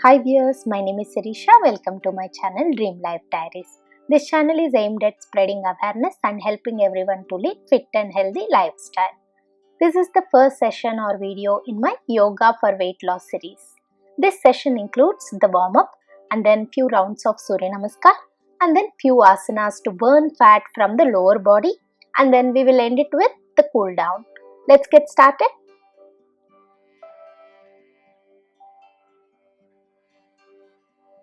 Hi viewers, my name is Sirisha. Welcome to my channel Dream Life Diaries. This channel is aimed at spreading awareness and helping everyone to lead fit and healthy lifestyle. This is the first session or video in my Yoga for Weight Loss series. This session includes the warm-up and then few rounds of Surya Namaskar and then few asanas to burn fat from the lower body, and then we will end it with the cool down. Let's get started.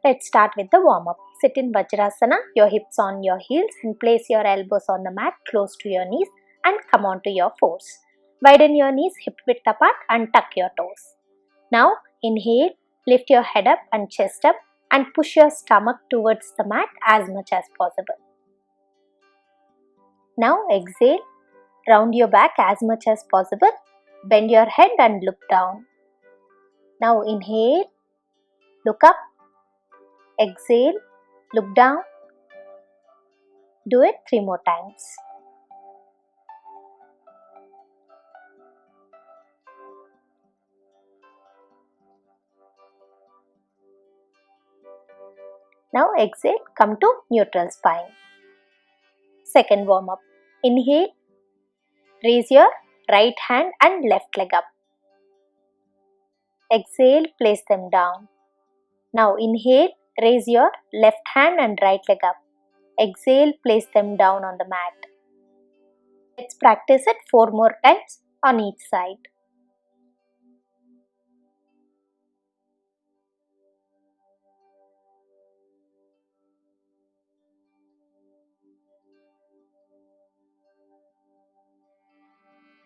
Let's start with the warm-up. Sit in Vajrasana, your hips on your heels, and place your elbows on the mat close to your knees and come onto your fours. Widen your knees hip width apart and tuck your toes. Now inhale, lift your head up and chest up and push your stomach towards the mat as much as possible. Now exhale, round your back as much as possible. Bend your head and look down. Now inhale, look up. Exhale, look down. Do it 3 more times. Now exhale, come to neutral spine. Second warm up. Inhale, raise your right hand and left leg up. Exhale, place them down. Now inhale, raise your left hand and right leg up. Exhale, place them down on the mat. Let's practice it 4 more times on each side.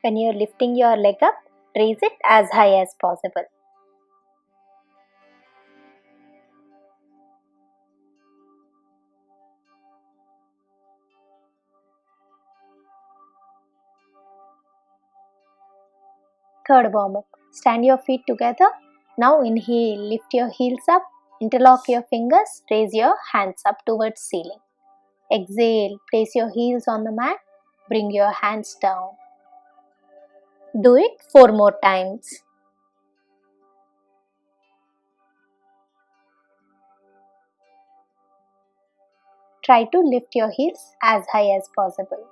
When you are lifting your leg up, raise it as high as possible. Third warm up. Stand your feet together. Now inhale, lift your heels up, interlock your fingers, raise your hands up towards ceiling. Exhale, place your heels on the mat, bring your hands down. Do it 4 more times. Try to lift your heels as high as possible.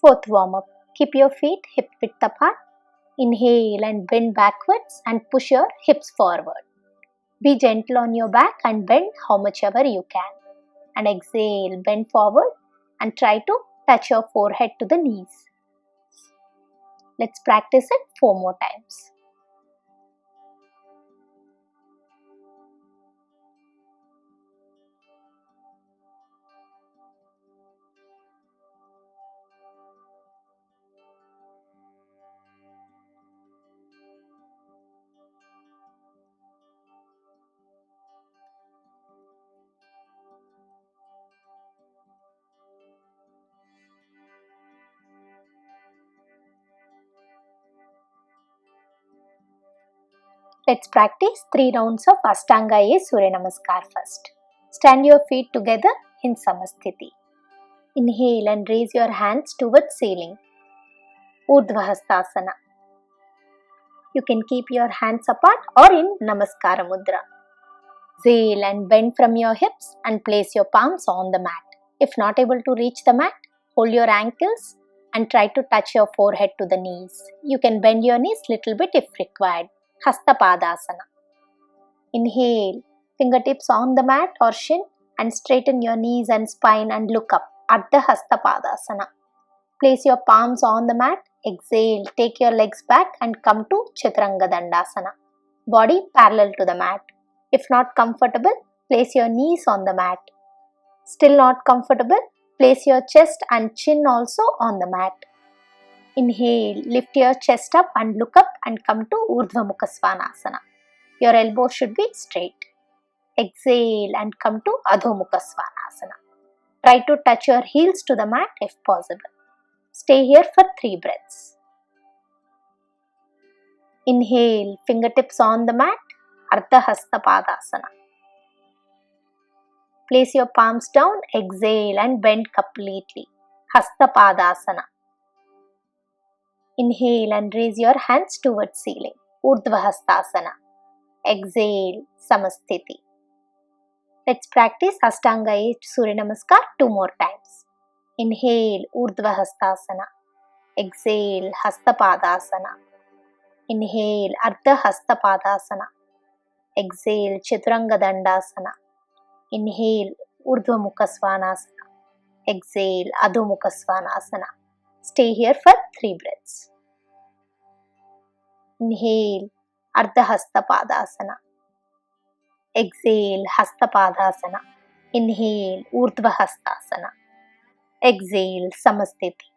Fourth warm up. Keep your feet hip width apart. Inhale and bend backwards and push your hips forward. Be gentle on your back and bend how much ever you can. And exhale, bend forward and try to touch your forehead to the knees. Let's practice it 4 more times. Let's practice 3 rounds of Ashtanga A Surya Namaskar first. Stand your feet together in Samasthiti. Inhale and raise your hands towards ceiling. Urdhva Hastasana. You can keep your hands apart or in Namaskara Mudra. Exhale and bend from your hips and place your palms on the mat. If not able to reach the mat, hold your ankles and try to touch your forehead to the knees. You can bend your knees little bit if required. Hasta Padasana. Inhale, fingertips on the mat or shin and straighten your knees and spine and look up at the Hasta Padasana. Place your palms on the mat. Exhale, take your legs back and come to Chaturanga Dandasana. Body parallel to the mat. If not comfortable, place your knees on the mat. Still not comfortable, place your chest and chin also on the mat. Inhale, lift your chest up and look up and come to Urdhva Mukha Svanasana. Your elbow should be straight. Exhale and come to Adho Mukha Svanasana. Try to touch your heels to the mat if possible. Stay here for 3 breaths. Inhale, fingertips on the mat, Ardha Hasta Padasana. Place your palms down, exhale and bend completely. Hasta Padasana. Inhale and raise your hands towards ceiling. Urdhva Hastasana. Exhale, Samasthiti. Let's practice Ashtanga Surya Namaskar 2 more times. Inhale, Urdhva Hastasana. Exhale, Hastapadasana. Inhale, Ardha Hastapadasana. Exhale, Chaturanga Dandasana. Inhale, Urdhva Mukha Svanasana. Exhale, Adho Mukha Svanasana. Stay here for 3 breaths. Inhale, Ardha Hastapadasana. Exhale, Hastapadasana. Inhale, Urdhva Hastasana. Exhale, Samasthiti.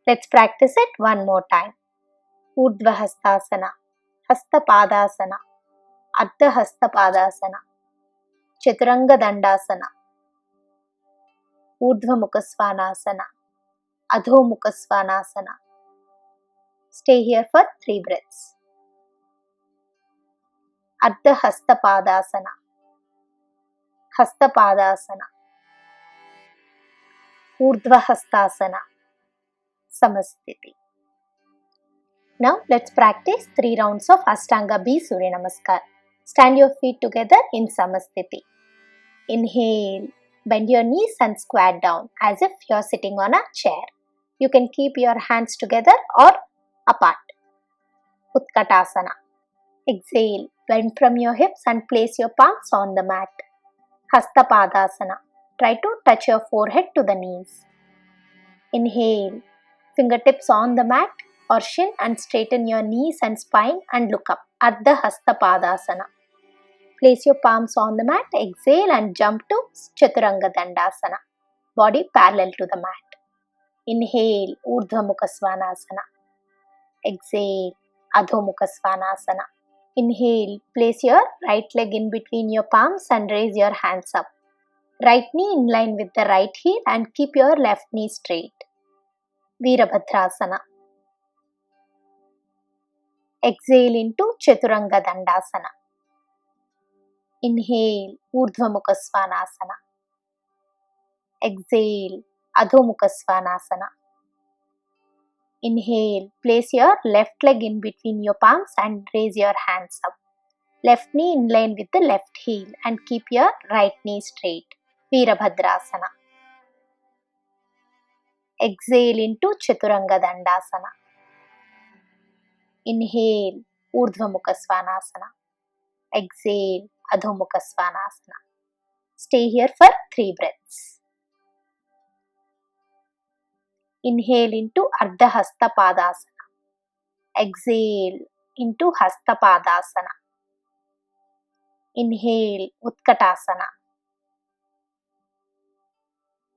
Let's practice it one more time. Urdhva Hastasana, Hastapadasana, Ardha Hastapadasana, Chaturanga Dandasana, Urdhva Mukha Svanasana, Adho Mukha Svanasana. Stay here for 3 breaths. Ardha Hastapadasana, Hastapadasana, Urdhva Hastasana, Samasthiti. Now let's practice 3 rounds of Ashtanga B Surya Namaskar. Stand your feet together in Samasthiti. Inhale, bend your knees and squat down as if you are sitting on a chair. You can keep your hands together or apart. Utkatasana. Exhale, bend from your hips and place your palms on the mat. Hastapadasana. Try to touch your forehead to the knees. Inhale, fingertips on the mat or shin and straighten your knees and spine and look up. Ardha Hastapadasana. Place your palms on the mat. Exhale and jump to Chaturanga Dandasana. Body parallel to the mat. Inhale, Urdhva Mukha Svanasana. Exhale, Adho Mukha Svanasana. Inhale, place your right leg in between your palms and raise your hands up. Right knee in line with the right heel and keep your left knee straight. Virabhadrasana. Exhale into Chaturanga Dandasana. Inhale, Urdhva Mukha Svanasana. Exhale, Adho Mukha Svanasana. Inhale, place your left leg in between your palms and raise your hands up. Left knee in line with the left heel and keep your right knee straight. Virabhadrasana. Exhale into Chaturanga Dandasana. Inhale, Urdhva Mukha Svanasana. Exhale, Adho Mukha Svanasana. Stay here for 3 breaths. Inhale into Ardha Hastapadasana. Exhale into Hastapadasana. Inhale, Utkatasana.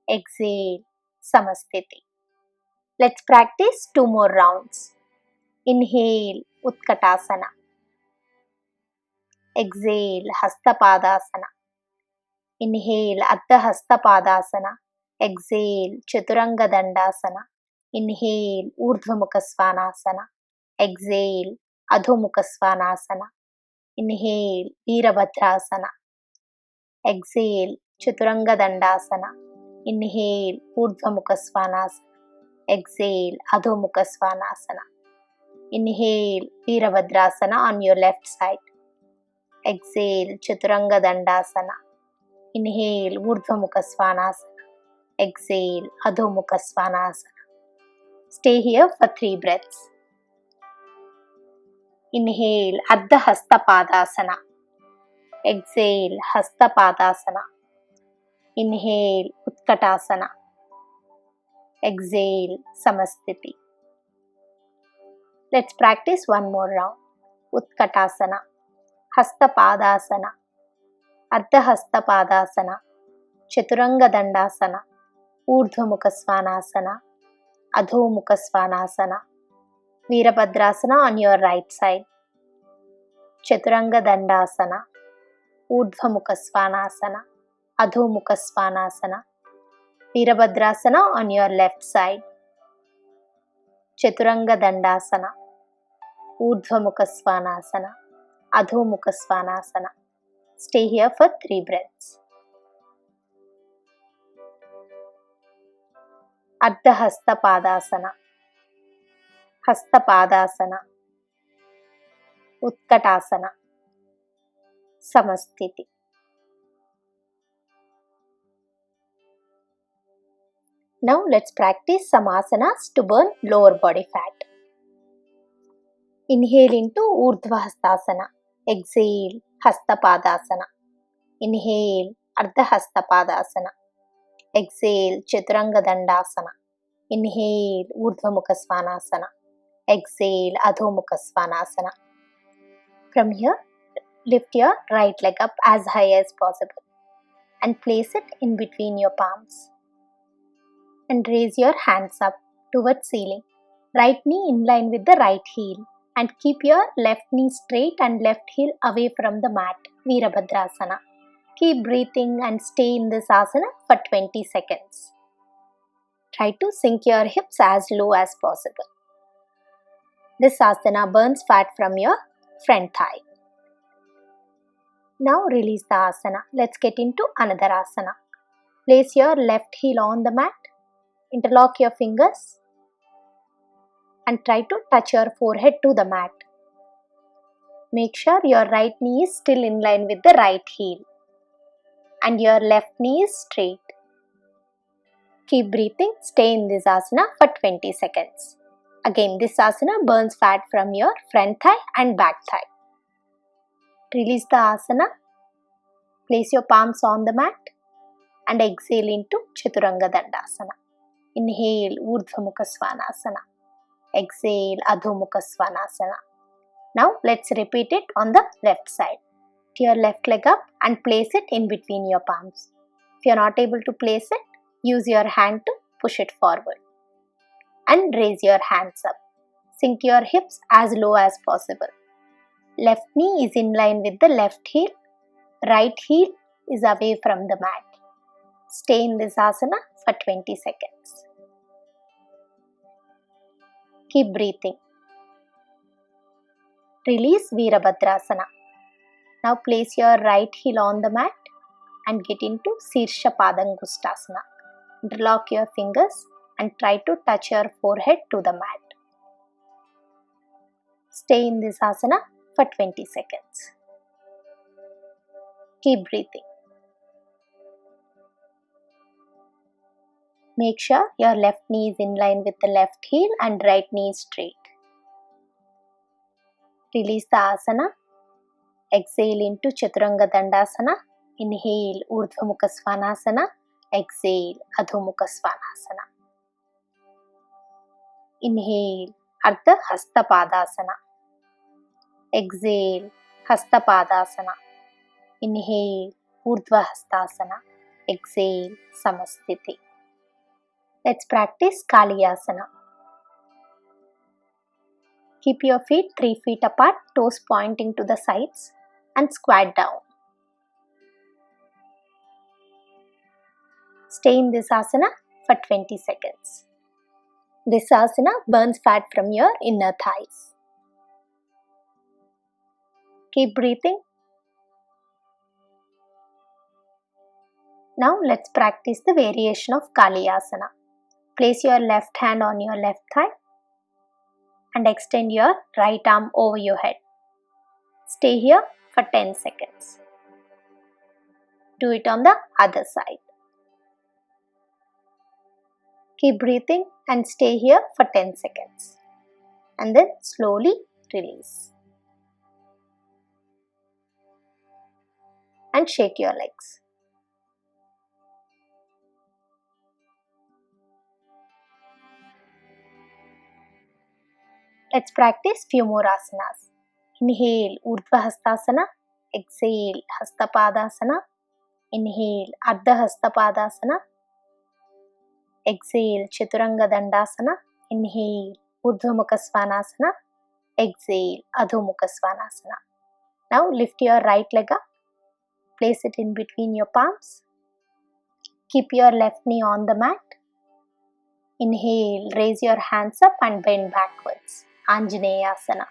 Exhale, Samasthiti. Let's practice 2 more rounds. Inhale, Utkatasana. Exhale, Hastapadasana. Inhale, Ardha Hastapadasana. Exhale, Chaturanga Dandasana. Inhale, Urdhva Mukha Svanasana. Exhale, Adho Mukha Svanasana. Inhale, Virabhadrasana. Exhale, Chaturanga Dandasana. Inhale, Urdhva Mukha Svanasana. Exhale, Adho Mukha Svanasana. Inhale, Virabhadrasana on your left side. Exhale, Chaturanga Dandasana. Inhale, Urdhva Mukha Svanasana. Exhale, Adho Mukha Svanasana. Stay here for 3 breaths. Inhale, Ardha Hastapadasana. Exhale, Hastapadasana. Inhale, Utkatasana. Exhale, Samasthiti. Let's practice one more round. Utkatasana, Hastapadasana, Ardha Hastapadasana, Chaturanga Dandasana, Urdhva Mukha Svanasana, Adho Mukha Svanasana, Virabhadrasana on your right side. Chaturanga Dandasana, Urdhva Mukha Svanasana, Adho Mukha Svanasana, Virabhadrasana on your left side. Chaturanga Dandasana, Urdhva Mukha Svanasana, Adho Mukha Svanasana. Stay here for 3 breaths. Ardha Hastapadasana, Hastapadasana, Utkatasana, Samasthiti. Now let's practice some asanas to burn lower body fat. Inhale into Urdhva Hastasana. Exhale, Hasta Padasana. Inhale, Ardha Hasta Padasana. Exhale, Chaturanga Dandasana. Inhale, Urdhva Mukha Svanasana. Exhale, Adho Mukha Svanasana. From here, lift your right leg up as high as possible and place it in between your palms. And raise your hands up towards ceiling. Right knee in line with the right heel. And keep your left knee straight and left heel away from the mat, Virabhadrasana. Keep breathing and stay in this asana for 20 seconds. Try to sink your hips as low as possible. This asana burns fat from your front thigh. Now release the asana. Let's get into another asana. Place your left heel on the mat. Interlock your fingers and try to touch your forehead to the mat. Make sure your right knee is still in line with the right heel and your left knee is straight. Keep breathing. Stay in this asana for 20 seconds. Again, this asana burns fat from your front thigh and back thigh. Release the asana. Place your palms on the mat and exhale into Chaturanga Dandasana. Inhale, Urdhva Mukha Svanasana. Exhale, Adho Mukha Svanasana. Now let's repeat it on the left side. Lift your left leg up and place it in between your palms. If you are not able to place it, use your hand to push it forward. And raise your hands up. Sink your hips as low as possible. Left knee is in line with the left heel. Right heel is away from the mat. Stay in this asana for 20 seconds. Keep breathing. Release Virabhadrasana. Now place your right heel on the mat and get into Sirsha Padangustasana. Interlock your fingers and try to touch your forehead to the mat. Stay in this asana for 20 seconds. Keep breathing. Make sure your left knee is in line with the left heel and right knee is straight. Release the asana. Exhale into Chaturanga Dandasana. Inhale, Urdhva Mukha Svanasana. Exhale, Adho Mukha Svanasana. Inhale, Ardha Hasta Padasana. Exhale, Hasta Padasana. Inhale, Urdhva Hastasana. Exhale, Samasthiti. Let's practice Kaliyasana. Keep your feet 3 feet apart, toes pointing to the sides and squat down. Stay in this asana for 20 seconds. This asana burns fat from your inner thighs. Keep breathing. Now let's practice the variation of Kaliyasana. Place your left hand on your left thigh and extend your right arm over your head. Stay here for 10 seconds. Do it on the other side. Keep breathing and stay here for 10 seconds. And then slowly release. And shake your legs. Let's practice few more asanas. Inhale, Urdhva Hastasana. Exhale, Hasta Padasana. Inhale, Ardha Hasta Padasana. Exhale, Chaturanga Dandasana. Inhale, Urdhva Mukha Svanasana. Exhale, Adho Mukha Svanasana. Now lift your right leg up. Place it in between your palms. Keep your left knee on the mat. Inhale, raise your hands up and bend backwards. Anjaneyasana.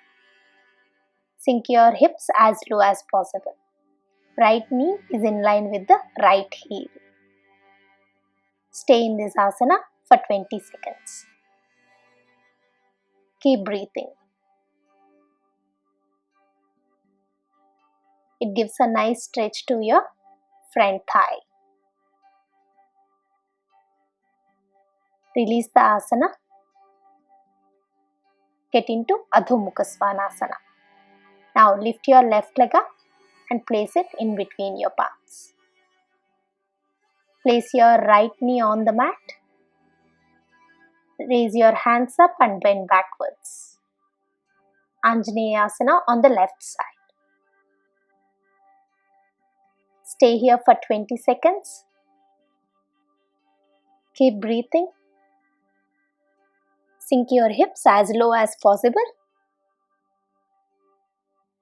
Sink your hips as low as possible. Right knee is in line with the right heel. Stay in this asana for 20 seconds. Keep breathing. It gives a nice stretch to your front thigh. Release the asana. Get into Adho Mukha Svanasana. Now lift your left leg up and place it in between your palms. Place your right knee on the mat. Raise your hands up and bend backwards. Anjaneyasana on the left side. Stay here for 20 seconds. Keep breathing. Sink your hips as low as possible.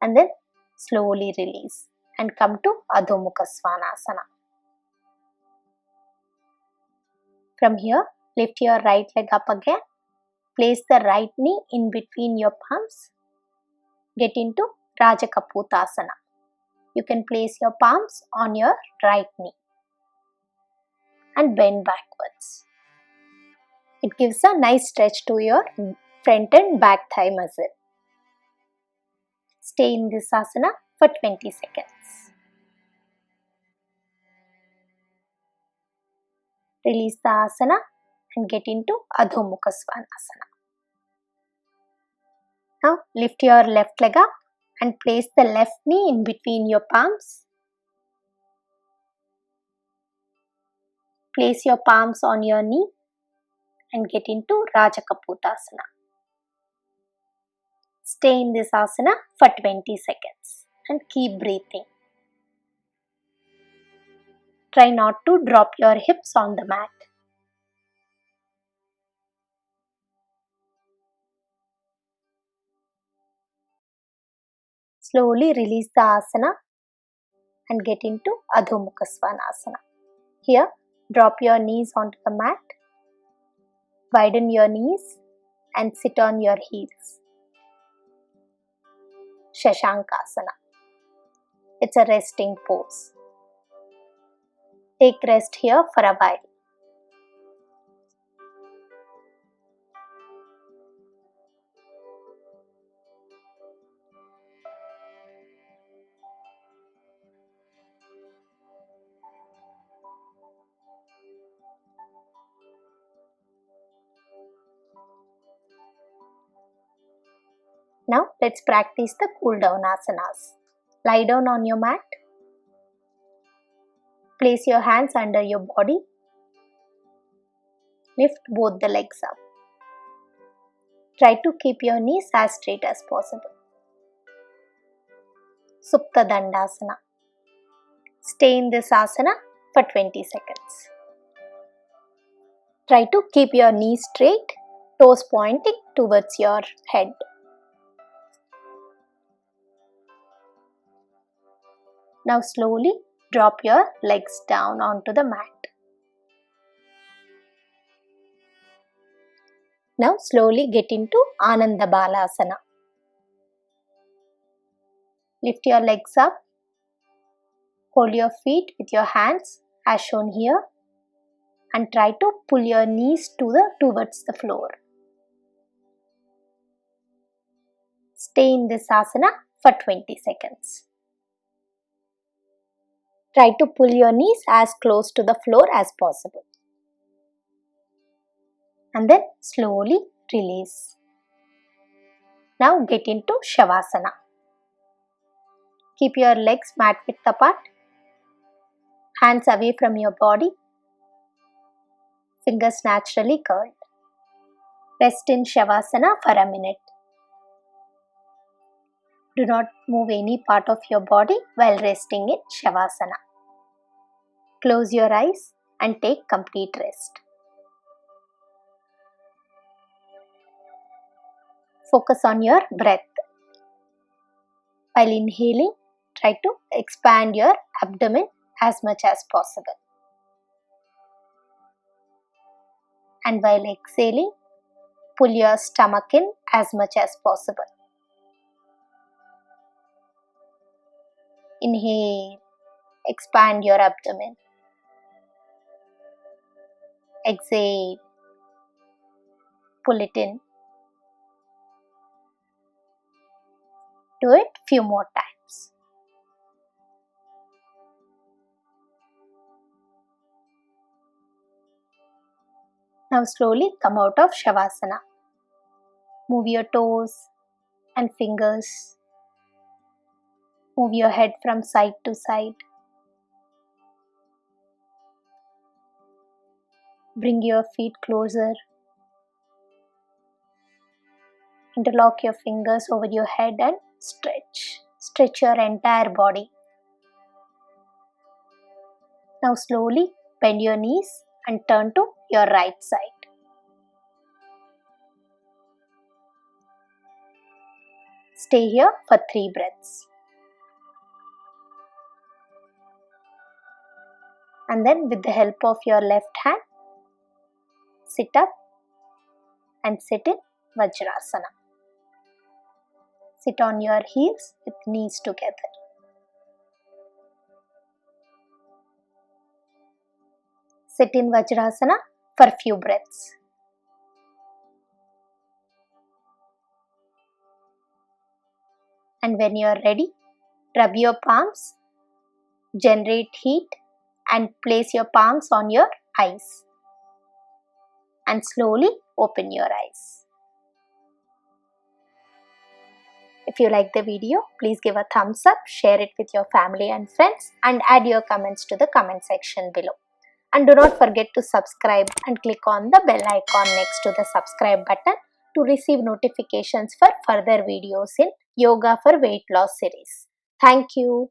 And then slowly release and come to Adho Mukha Svanasana. From here, lift your right leg up again. Place the right knee in between your palms. Get into Rajakapotasana. You can place your palms on your right knee and bend backwards. It gives a nice stretch to your front and back thigh muscle. Stay in this asana for 20 seconds. Release the asana and get into Adho Mukha Svanasana. Now lift your left leg up and place the left knee in between your palms. Place your palms on your knee and get into Rajakapotasana. Stay in this asana for 20 seconds and keep breathing. Try not to drop your hips on the mat. Slowly release the asana and get into Adho Mukha Svanasana. Here, drop your knees onto the mat. Widen your knees and sit on your heels. Shashankasana. It's a resting pose. Take rest here for a while. Now let's practice the cool down asanas. Lie down on your mat. Place your hands under your body. Lift both the legs up. Try to keep your knees as straight as possible. Supta Dandasana. Stay in this asana for 20 seconds. Try to keep your knees straight, toes pointing towards your head. Now slowly drop your legs down onto the mat. Now slowly get into Ananda Balasana. Lift your legs up. Hold your feet with your hands as shown here and try to pull your knees towards the floor. Stay in this asana for 20 seconds. Try to pull your knees as close to the floor as possible. And then slowly release. Now get into Shavasana. Keep your legs mat width apart. Hands away from your body. Fingers naturally curled. Rest in Shavasana for a minute. Do not move any part of your body while resting in Shavasana. Close your eyes and take complete rest. Focus on your breath. While inhaling, try to expand your abdomen as much as possible. And while exhaling, pull your stomach in as much as possible. Inhale, expand your abdomen. Exhale, pull it in. Do it few more times. Now slowly come out of Shavasana. Move your toes and fingers. Move your head from side to side. Bring your feet closer. Interlock your fingers over your head and stretch. Stretch your entire body. Now slowly bend your knees and turn to your right side. Stay here for 3 breaths. And then with the help of your left hand, sit up and sit in Vajrasana. Sit on your heels with knees together. Sit in Vajrasana for few breaths. And when you are ready, rub your palms, generate heat and place your palms on your eyes. And slowly open your eyes. If you like the video, please give a thumbs up, share it with your family and friends, and add your comments to the comment section below. And do not forget to subscribe and click on the bell icon next to the subscribe button to receive notifications for further videos in Yoga for Weight Loss series. Thank you.